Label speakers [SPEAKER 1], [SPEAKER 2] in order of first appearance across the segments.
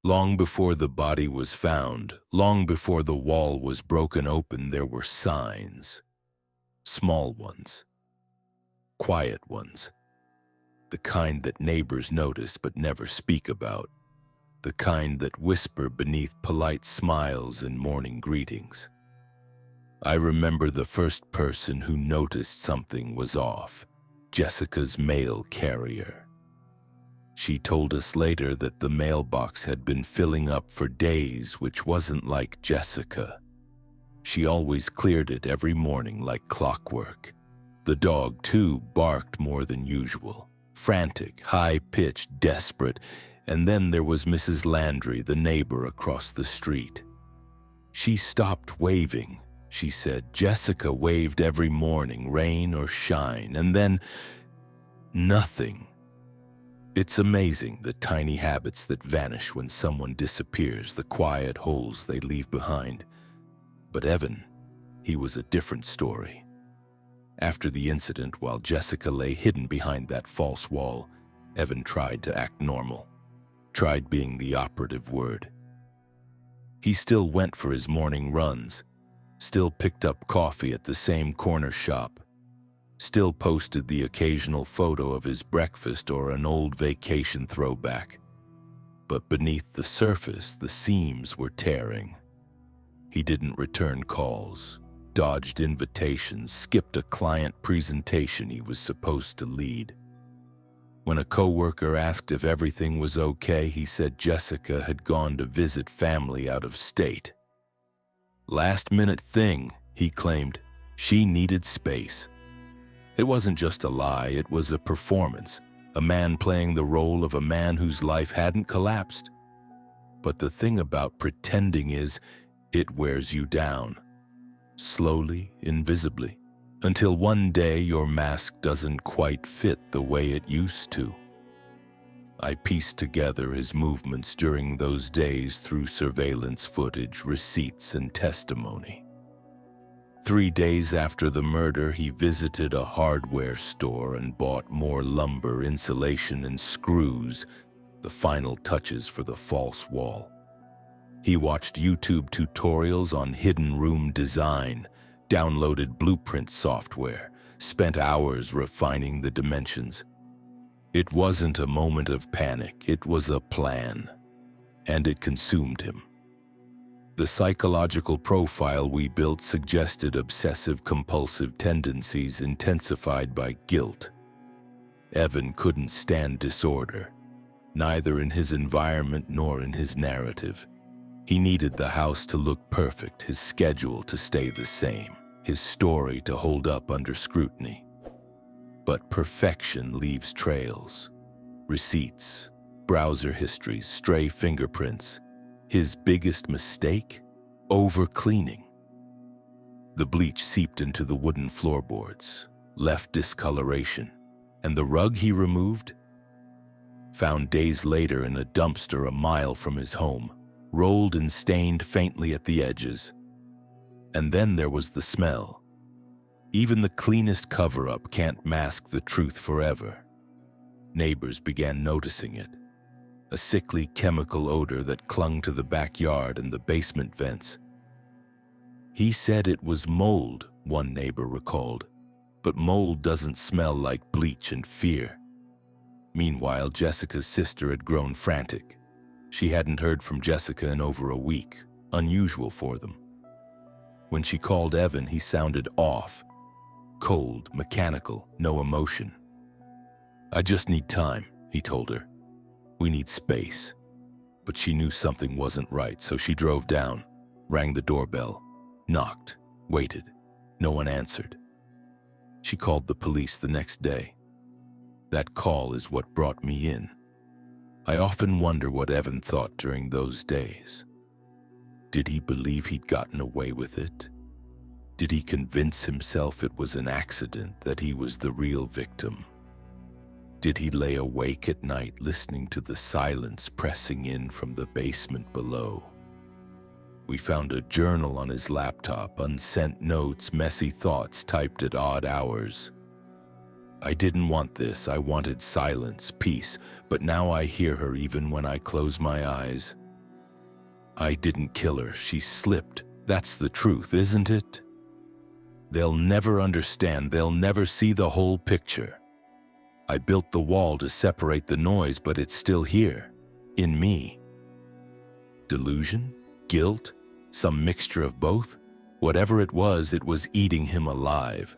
[SPEAKER 1] Long before the body was found, long before the wall was broken open, there were signs. Small ones. Quiet ones. The kind that neighbors notice but never speak about. The kind that whisper beneath polite smiles and morning greetings. I remember the first person who noticed something was off. Jessica's mail carrier. She told us later that the mailbox had been filling up for days, which wasn't like Jessica. She always cleared it every morning like clockwork. The dog, too, barked more than usual. Frantic, high-pitched, desperate. And then there was Mrs. Landry, the neighbor across the street. She stopped waving, she said. Jessica waved every morning, rain or shine, and then nothing. It's amazing, the tiny habits that vanish when someone disappears, the quiet holes they leave behind. But Evan, he was a different story. After the incident, while Jessica lay hidden behind that false wall, Evan tried to act normal. Tried being the operative word. He still went for his morning runs, still picked up coffee at the same corner shop, still posted the occasional photo of his breakfast or an old vacation throwback. But beneath the surface, the seams were tearing. He didn't return calls, dodged invitations, skipped a client presentation he was supposed to lead. When a coworker asked if everything was okay, he said Jessica had gone to visit family out of state. Last-minute thing, he claimed. She needed space. It wasn't just a lie, it was a performance, a man playing the role of a man whose life hadn't collapsed. But the thing about pretending is, it wears you down. Slowly, invisibly. Until one day your mask doesn't quite fit the way it used to. I pieced together his movements during those days through surveillance footage, receipts, and testimony. 3 days after the murder, he visited a hardware store and bought more lumber, insulation, and screws, the final touches for the false wall. He watched YouTube tutorials on hidden room design, downloaded blueprint software, spent hours refining the dimensions. It wasn't a moment of panic, it was a plan, and it consumed him. The psychological profile we built suggested obsessive-compulsive tendencies intensified by guilt. Evan couldn't stand disorder, neither in his environment nor in his narrative. He needed the house to look perfect, his schedule to stay the same, his story to hold up under scrutiny. But perfection leaves trails, receipts, browser histories, stray fingerprints. His biggest mistake? Over-cleaning. The bleach seeped into the wooden floorboards, left discoloration, and the rug he removed? Found days later in a dumpster a mile from his home, rolled and stained faintly at the edges. And then there was the smell. Even the cleanest cover-up can't mask the truth forever. Neighbors began noticing it. A sickly chemical odor that clung to the backyard and the basement vents. He said it was mold, one neighbor recalled, but mold doesn't smell like bleach and fear. Meanwhile, Jessica's sister had grown frantic. She hadn't heard from Jessica in over a week, unusual for them. When she called Evan, he sounded off, cold, mechanical, no emotion. "I just need time," he told her. "We need space." But she knew something wasn't right, so she drove down, rang the doorbell, knocked, waited. No one answered. She called the police the next day. That call is what brought me in. I often wonder what Evan thought during those days. Did he believe he'd gotten away with it? Did he convince himself it was an accident, that he was the real victim? Did he lay awake at night listening to the silence pressing in from the basement below? We found a journal on his laptop, unsent notes, messy thoughts typed at odd hours. I didn't want this, I wanted silence, peace, but now I hear her even when I close my eyes. I didn't kill her, she slipped. That's the truth, isn't it? They'll never understand, they'll never see the whole picture. I built the wall to separate the noise, but it's still here, in me. Delusion? Guilt? Some mixture of both? Whatever it was eating him alive.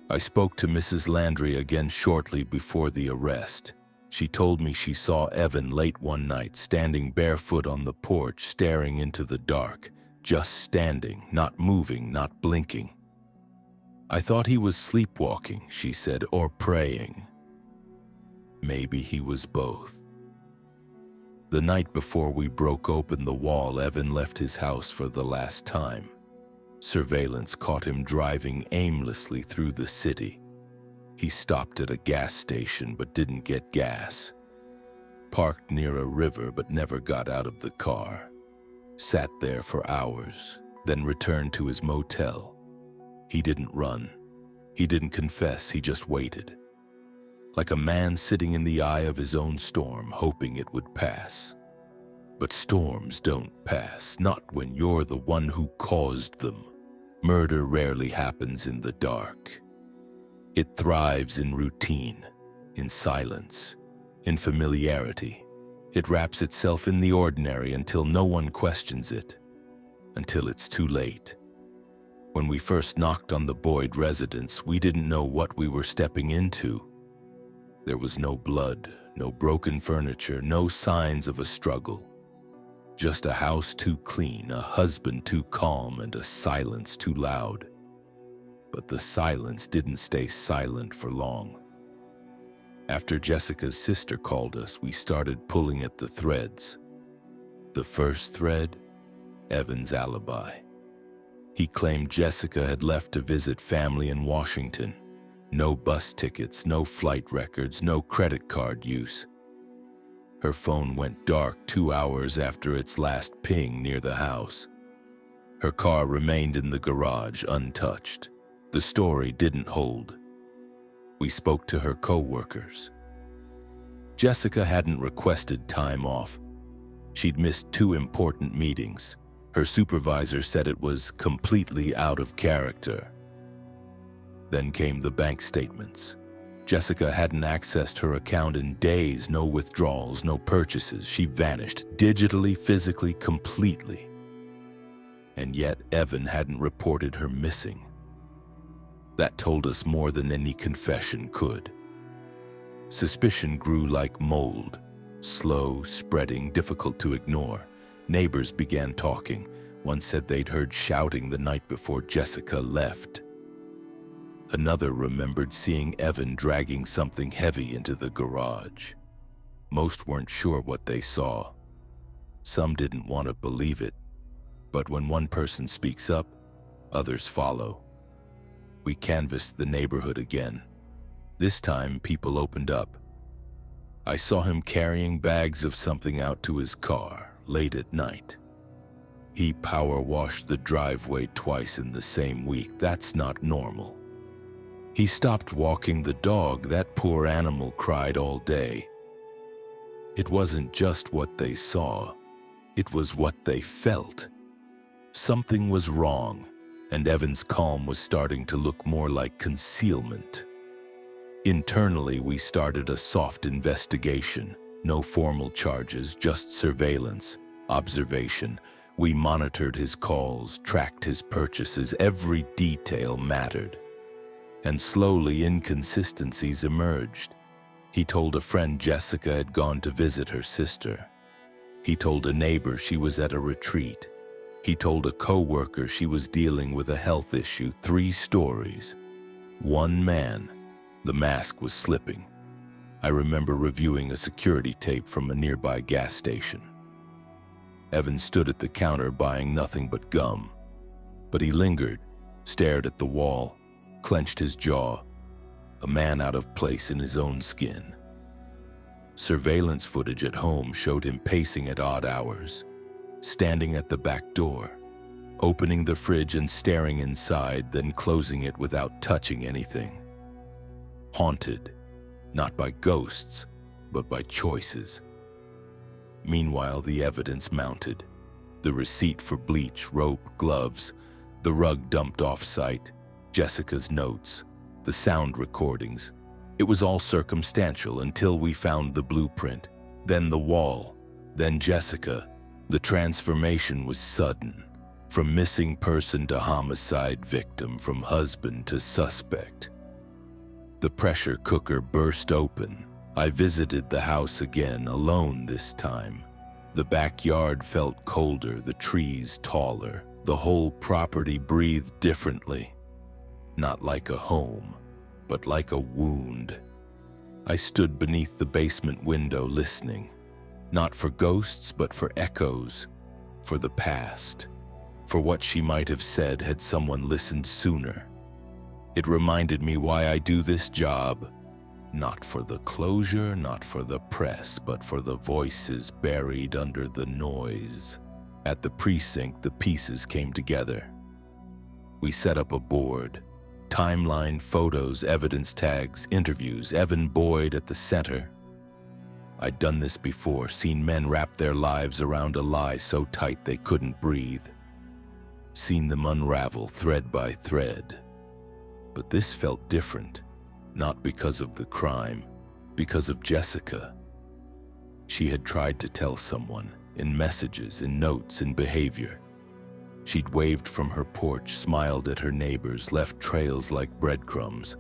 [SPEAKER 1] I spoke to Mrs. Landry again shortly before the arrest. She told me she saw Evan late one night, standing barefoot on the porch, staring into the dark, just standing, not moving, not blinking. I thought he was sleepwalking, she said, or praying. Maybe he was both. The night before we broke open the wall, Evan left his house for the last time. Surveillance caught him driving aimlessly through the city. He stopped at a gas station but didn't get gas. Parked near a river but never got out of the car. Sat there for hours, then returned to his motel. He didn't run. He didn't confess, he just waited. Like a man sitting in the eye of his own storm, hoping it would pass. But storms don't pass, not when you're the one who caused them. Murder rarely happens in the dark. It thrives in routine, in silence, in familiarity. It wraps itself in the ordinary until no one questions it, until it's too late. When we first knocked on the Boyd residence, we didn't know what we were stepping into. There was no blood, no broken furniture, no signs of a struggle. Just a house too clean, a husband too calm, and a silence too loud. But the silence didn't stay silent for long. After Jessica's sister called us, we started pulling at the threads. The first thread, Evan's alibi. He claimed Jessica had left to visit family in Washington. No bus tickets, no flight records, no credit card use. Her phone went dark 2 hours after its last ping near the house. Her car remained in the garage untouched. The story didn't hold. We spoke to her co-workers. Jessica hadn't requested time off. She'd missed 2 important meetings. Her supervisor said it was completely out of character. Then came the bank statements. Jessica hadn't accessed her account in days, no withdrawals, no purchases. She vanished, digitally, physically, completely. And yet Evan hadn't reported her missing. That told us more than any confession could. Suspicion grew like mold, slow, spreading, difficult to ignore. Neighbors began talking. One said they'd heard shouting the night before Jessica left. Another remembered seeing Evan dragging something heavy into the garage. Most weren't sure what they saw. Some didn't want to believe it. But when one person speaks up, others follow. We canvassed the neighborhood again. This time, people opened up. I saw him carrying bags of something out to his car late at night. He power washed the driveway twice in the same week. That's not normal. He stopped walking the dog. That poor animal cried all day. It wasn't just what they saw. It was what they felt. Something was wrong, and Evan's calm was starting to look more like concealment. Internally, we started a soft investigation. No formal charges, just surveillance, observation. We monitored his calls, tracked his purchases. Every detail mattered. And slowly inconsistencies emerged. He told a friend Jessica had gone to visit her sister. He told a neighbor she was at a retreat. He told a co-worker she was dealing with a health issue. 3 stories. One man. The mask was slipping. I remember reviewing a security tape from a nearby gas station. Evan stood at the counter buying nothing but gum. But he lingered, stared at the wall, clenched his jaw, a man out of place in his own skin. Surveillance footage at home showed him pacing at odd hours, standing at the back door, opening the fridge and staring inside, then closing it without touching anything. Haunted, not by ghosts, but by choices. Meanwhile, the evidence mounted. The receipt for bleach, rope, gloves, the rug dumped off-site, Jessica's notes, the sound recordings. It was all circumstantial until we found the blueprint, then the wall, then Jessica. The transformation was sudden, from missing person to homicide victim, from husband to suspect. The pressure cooker burst open. I visited the house again, alone this time. The backyard felt colder, the trees taller. The whole property breathed differently. Not like a home, but like a wound. I stood beneath the basement window listening, not for ghosts, but for echoes, for the past, for what she might have said had someone listened sooner. It reminded me why I do this job, not for the closure, not for the press, but for the voices buried under the noise. At the precinct, the pieces came together. We set up a board. Timeline, photos, evidence tags, interviews, Evan Boyd at the center. I'd done this before, seen men wrap their lives around a lie so tight they couldn't breathe. Seen them unravel thread by thread. But this felt different, not because of the crime, because of Jessica. She had tried to tell someone, in messages, in notes, in behavior. She'd waved from her porch, smiled at her neighbors, left trails like breadcrumbs.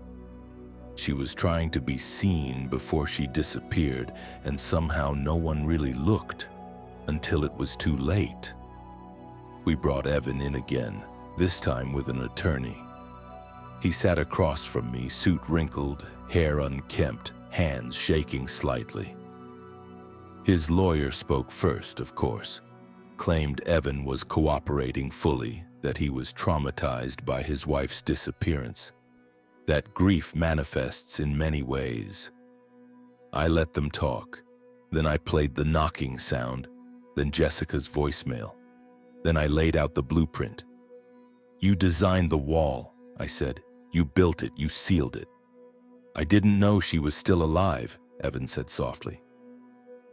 [SPEAKER 1] She was trying to be seen before she disappeared, and somehow no one really looked until it was too late. We brought Evan in again, this time with an attorney. He sat across from me, suit wrinkled, hair unkempt, hands shaking slightly. His lawyer spoke first, of course. Claimed Evan was cooperating fully, that he was traumatized by his wife's disappearance, that grief manifests in many ways. I let them talk. Then I played the knocking sound, then Jessica's voicemail. Then I laid out the blueprint. "You designed the wall," I said. "You built it, you sealed it." "I didn't know she was still alive," Evan said softly.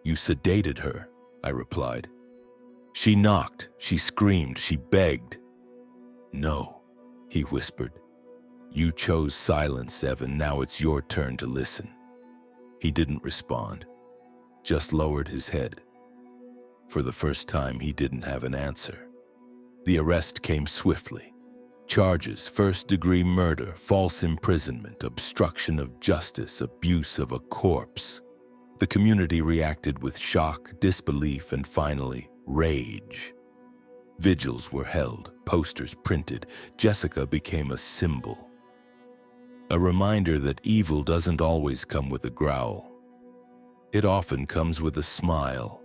[SPEAKER 1] "You sedated her," I replied. "She knocked, she screamed, she begged." "No," he whispered. "You chose silence, Evan. Now it's your turn to listen." He didn't respond, just lowered his head. For the first time, he didn't have an answer. The arrest came swiftly. Charges: first-degree murder, false imprisonment, obstruction of justice, abuse of a corpse. The community reacted with shock, disbelief, and finally, rage. Vigils were held, posters printed. Jessica became a symbol. A reminder that evil doesn't always come with a growl. It often comes with a smile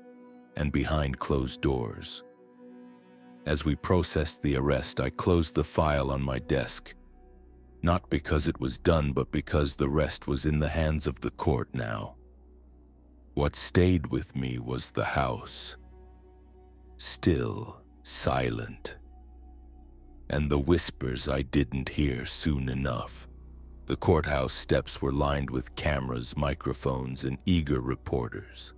[SPEAKER 1] and behind closed doors. As we processed the arrest, I closed the file on my desk. Not because it was done, but because the rest was in the hands of the court now. What stayed with me was the house. Still, silent. And the whispers I didn't hear soon enough. The courthouse steps were lined with cameras, microphones, and eager reporters.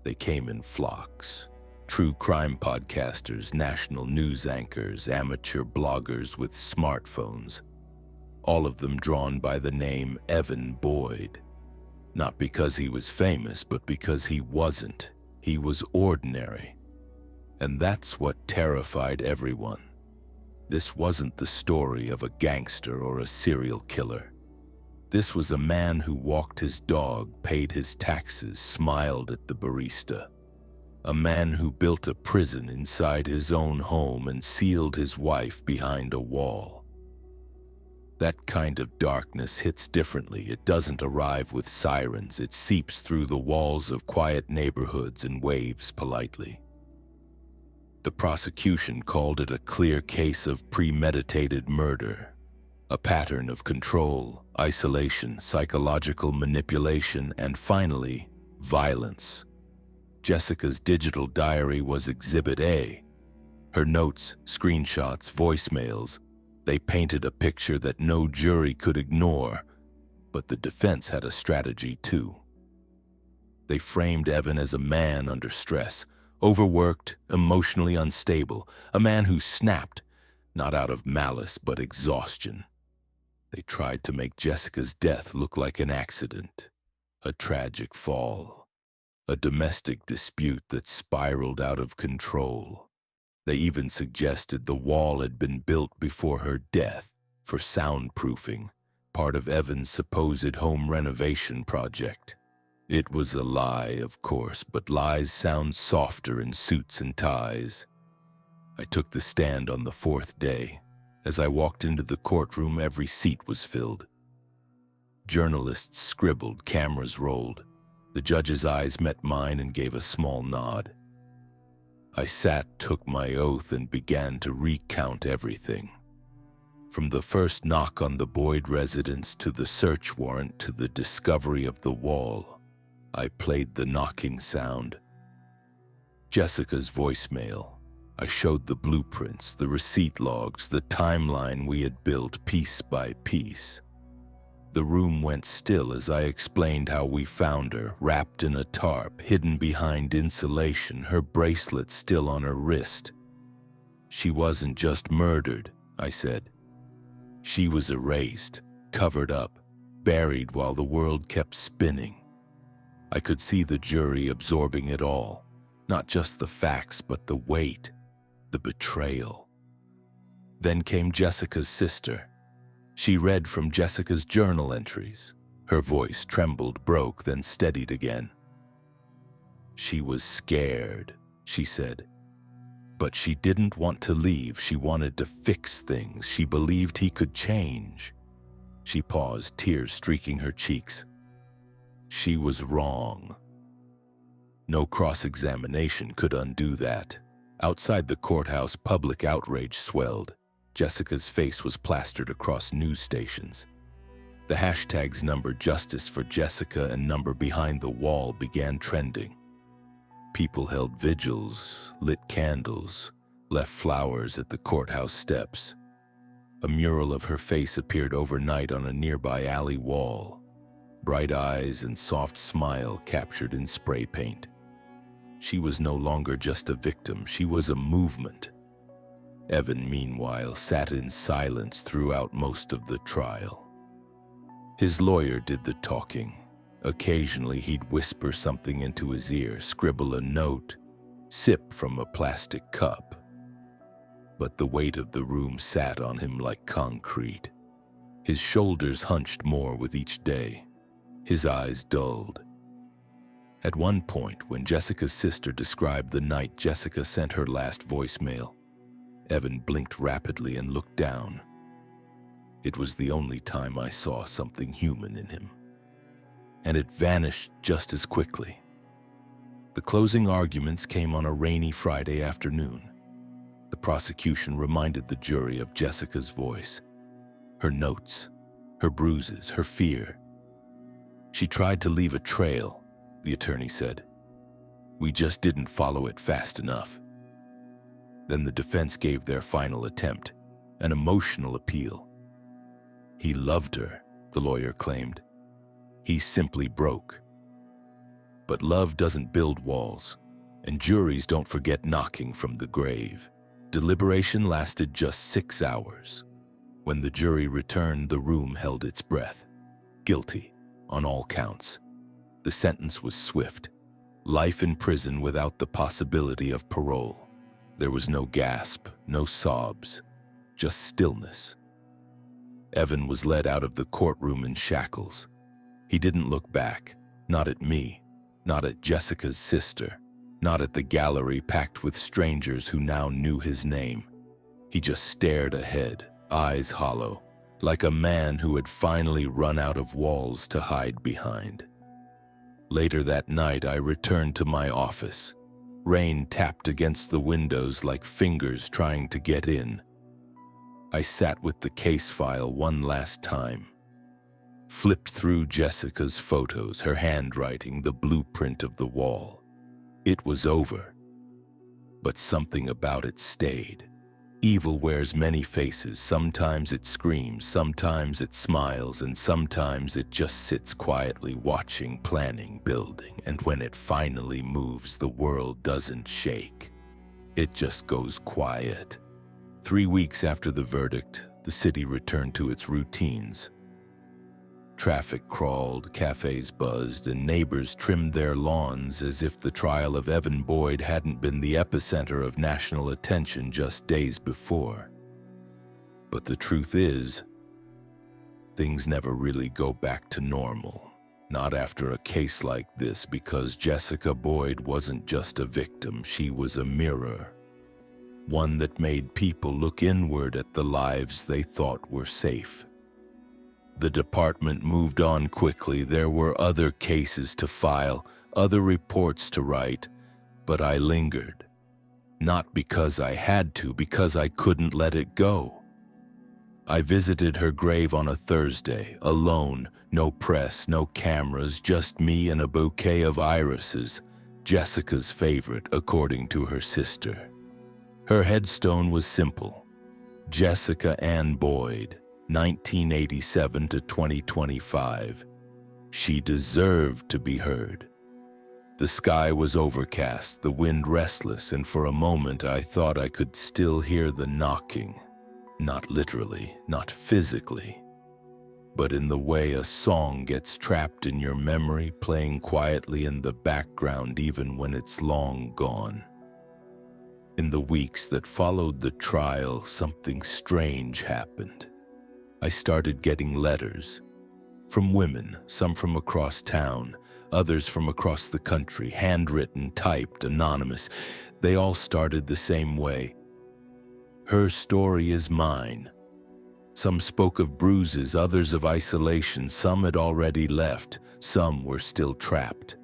[SPEAKER 1] They came in flocks. True crime podcasters, national news anchors, amateur bloggers with smartphones. All of them drawn by the name Evan Boyd. Not because he was famous, but because he wasn't. He was ordinary. And that's what terrified everyone. This wasn't the story of a gangster or a serial killer. This was a man who walked his dog, paid his taxes, smiled at the barista. A man who built a prison inside his own home and sealed his wife behind a wall. That kind of darkness hits differently. It doesn't arrive with sirens. It seeps through the walls of quiet neighborhoods and waves politely. The prosecution called it a clear case of premeditated murder, a pattern of control, isolation, psychological manipulation, and finally, violence. Jessica's digital diary was Exhibit A. Her notes, screenshots, voicemails, they painted a picture that no jury could ignore, but the defense had a strategy too. They framed Evan as a man under stress, Overworked, emotionally unstable, a man who snapped, not out of malice but exhaustion. They tried to make Jessica's death look like an accident, a tragic fall, a domestic dispute that spiraled out of control. They even suggested the wall had been built before her death for soundproofing, part of Evan's supposed home renovation project. It was a lie, of course, but lies sound softer in suits and ties. I took the stand on the fourth day. As I walked into the courtroom, every seat was filled. Journalists scribbled, cameras rolled. The judge's eyes met mine and gave a small nod. I sat, took my oath, and began to recount everything. From the first knock on the Boyd residence to the search warrant to the discovery of the wall, I played the knocking sound. Jessica's voicemail. I showed the blueprints, the receipt logs, the timeline we had built piece by piece. The room went still as I explained how we found her, wrapped in a tarp, hidden behind insulation, her bracelet still on her wrist. She wasn't just murdered, I said. She was erased, covered up, buried while the world kept spinning. I could see the jury absorbing it all, not just the facts, but the weight, the betrayal. Then came Jessica's sister. She read from Jessica's journal entries. Her voice trembled, broke, then steadied again. She was scared, she said. But she didn't want to leave. She wanted to fix things. She believed he could change. She paused, tears streaking her cheeks. She was wrong. No cross-examination could undo that. Outside the courthouse, public outrage swelled. Jessica's face was plastered across news stations. The hashtags number Justice for Jessica and number Behind the Wall began trending. People held vigils, lit candles, left flowers at the courthouse steps. A mural of her face appeared overnight on a nearby alley wall. Bright eyes and soft smile captured in spray paint. She was no longer just a victim, she was a movement. Evan, meanwhile, sat in silence throughout most of the trial. His lawyer did the talking. Occasionally, he'd whisper something into his ear, scribble a note, sip from a plastic cup. But the weight of the room sat on him like concrete. His shoulders hunched more with each day. His eyes dulled. At one point, when Jessica's sister described the night Jessica sent her last voicemail, Evan blinked rapidly and looked down. It was the only time I saw something human in him. And it vanished just as quickly. The closing arguments came on a rainy Friday afternoon. The prosecution reminded the jury of Jessica's voice, her notes, her bruises, her fear. She tried to leave a trail, the attorney said. We just didn't follow it fast enough. Then the defense gave their final attempt, an emotional appeal. He loved her, the lawyer claimed. He simply broke. But love doesn't build walls, and juries don't forget knocking from the grave. Deliberation lasted just 6 hours. When the jury returned, the room held its breath. Guilty, on all counts. The sentence was swift. Life in prison without the possibility of parole. There was no gasp, no sobs, just stillness. Evan was led out of the courtroom in shackles. He didn't look back, not at me, not at Jessica's sister, not at the gallery packed with strangers who now knew his name. He just stared ahead, eyes hollow, like a man who had finally run out of walls to hide behind. Later that night, I returned to my office. Rain tapped against the windows like fingers trying to get in. I sat with the case file one last time. Flipped through Jessica's photos, her handwriting, the blueprint of the wall. It was over. But something about it stayed. Evil wears many faces. Sometimes it screams, sometimes it smiles, and sometimes it just sits quietly watching, planning, building. And when it finally moves, the world doesn't shake. It just goes quiet. 3 weeks after the verdict, the city returned to its routines. Traffic crawled, cafes buzzed, and neighbors trimmed their lawns as if the trial of Evan Boyd hadn't been the epicenter of national attention just days before. But the truth is, things never really go back to normal. Not after a case like this, because Jessica Boyd wasn't just a victim, she was a mirror. One that made people look inward at the lives they thought were safe. The department moved on quickly. There were other cases to file, other reports to write, but I lingered. Not because I had to, because I couldn't let it go. I visited her grave on a Thursday, alone, no press, no cameras, just me and a bouquet of irises, Jessica's favorite, according to her sister. Her headstone was simple: Jessica Ann Boyd, 1987 to 2025. She deserved to be heard. The sky was overcast, the wind restless, and for a moment I thought I could still hear the knocking. Not literally, not physically, but in the way a song gets trapped in your memory, playing quietly in the background even when it's long gone. In the weeks that followed the trial, something strange happened. I started getting letters from women, some from across town, others from across the country, handwritten, typed, anonymous. They all started the same way. Her story is mine. Some spoke of bruises, others of isolation. Some had already left, some were still trapped.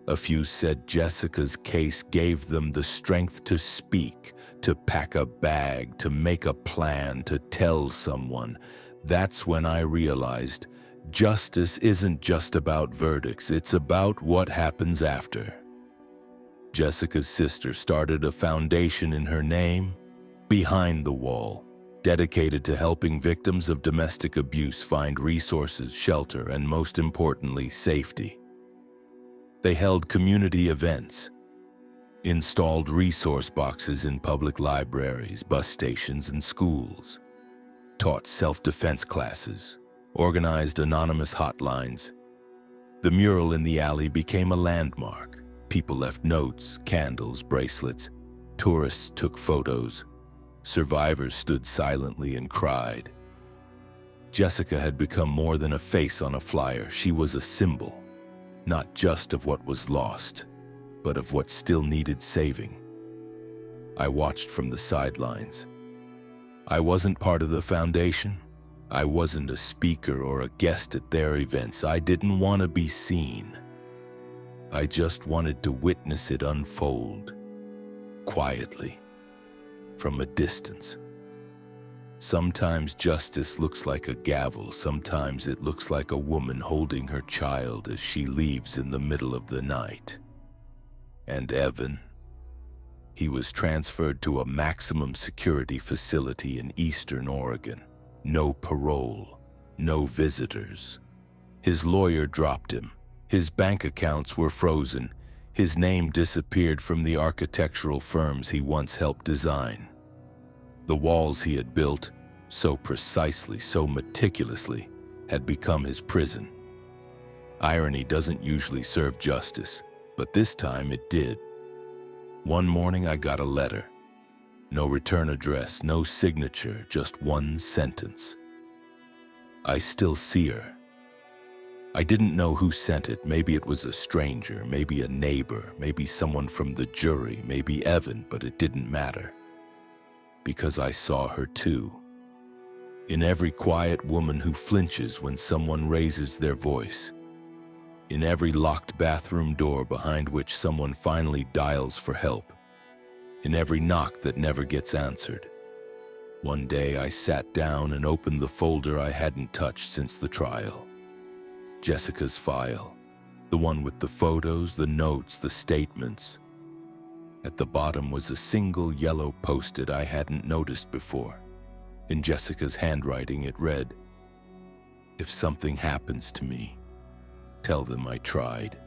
[SPEAKER 1] A few said Jessica's case gave them the strength to speak, to pack a bag, to make a plan, to tell someone. That's when I realized justice isn't just about verdicts, it's about what happens after. Jessica's sister started a foundation in her name, Behind the Wall, dedicated to helping victims of domestic abuse find resources, shelter, and most importantly, safety. They held community events, installed resource boxes in public libraries, bus stations, and schools, taught self-defense classes, organized anonymous hotlines. The mural in the alley became a landmark. People left notes, candles, bracelets. Tourists took photos. Survivors stood silently and cried. Jessica had become more than a face on a flyer. She was a symbol, not just of what was lost, but of what still needed saving. I watched from the sidelines. I wasn't part of the foundation. I wasn't a speaker or a guest at their events. I didn't want to be seen. I just wanted to witness it unfold, quietly, from a distance. Sometimes justice looks like a gavel. Sometimes it looks like a woman holding her child as she leaves in the middle of the night. And Evan, he was transferred to a maximum security facility in Eastern Oregon. No parole, no visitors. His lawyer dropped him. His bank accounts were frozen. His name disappeared from the architectural firms he once helped design. The walls he had built, so precisely, so meticulously, had become his prison. Irony doesn't usually serve justice, but this time it did. One morning I got a letter. No return address, no signature, just one sentence. I still see her. I didn't know who sent it. Maybe it was a stranger, maybe a neighbor, maybe someone from the jury, maybe Evan, but it didn't matter. Because I saw her too. In every quiet woman who flinches when someone raises their voice. In every locked bathroom door behind which someone finally dials for help. In every knock that never gets answered. One day I sat down and opened the folder I hadn't touched since the trial. Jessica's file, the one with the photos, the notes, the statements. At the bottom was a single yellow post-it I hadn't noticed before. In Jessica's handwriting, it read, "If something happens to me, tell them I tried."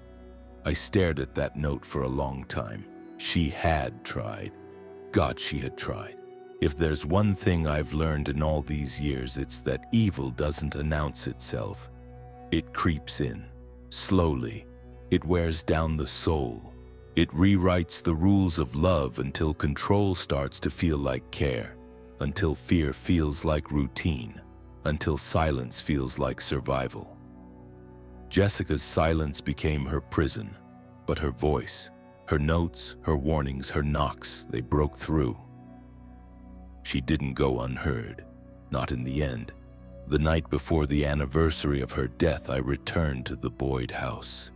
[SPEAKER 1] I stared at that note for a long time. She had tried. God, she had tried. If there's one thing I've learned in all these years, it's that evil doesn't announce itself. It creeps in, slowly. It wears down the soul. It rewrites the rules of love until control starts to feel like care, until fear feels like routine, until silence feels like survival. Jessica's silence became her prison, but her voice, her notes, her warnings, her knocks, they broke through. She didn't go unheard, not in the end. The night before the anniversary of her death, I returned to the Boyd house.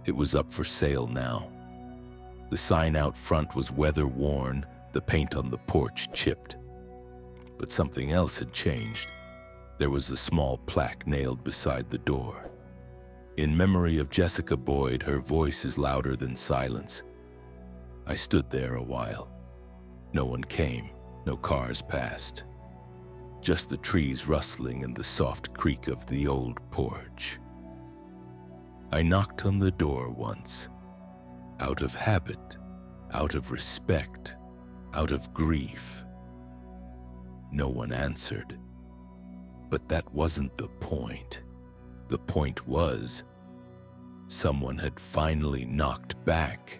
[SPEAKER 1] It was up for sale now. The sign out front was weather-worn, the paint on the porch chipped. But something else had changed. There was a small plaque nailed beside the door. In memory of Jessica Boyd, her voice is louder than silence. I stood there a while. No one came, no cars passed. Just the trees rustling and the soft creak of the old porch. I knocked on the door once, out of habit, out of respect, out of grief. No one answered. But that wasn't the point. The point was, someone had finally knocked back.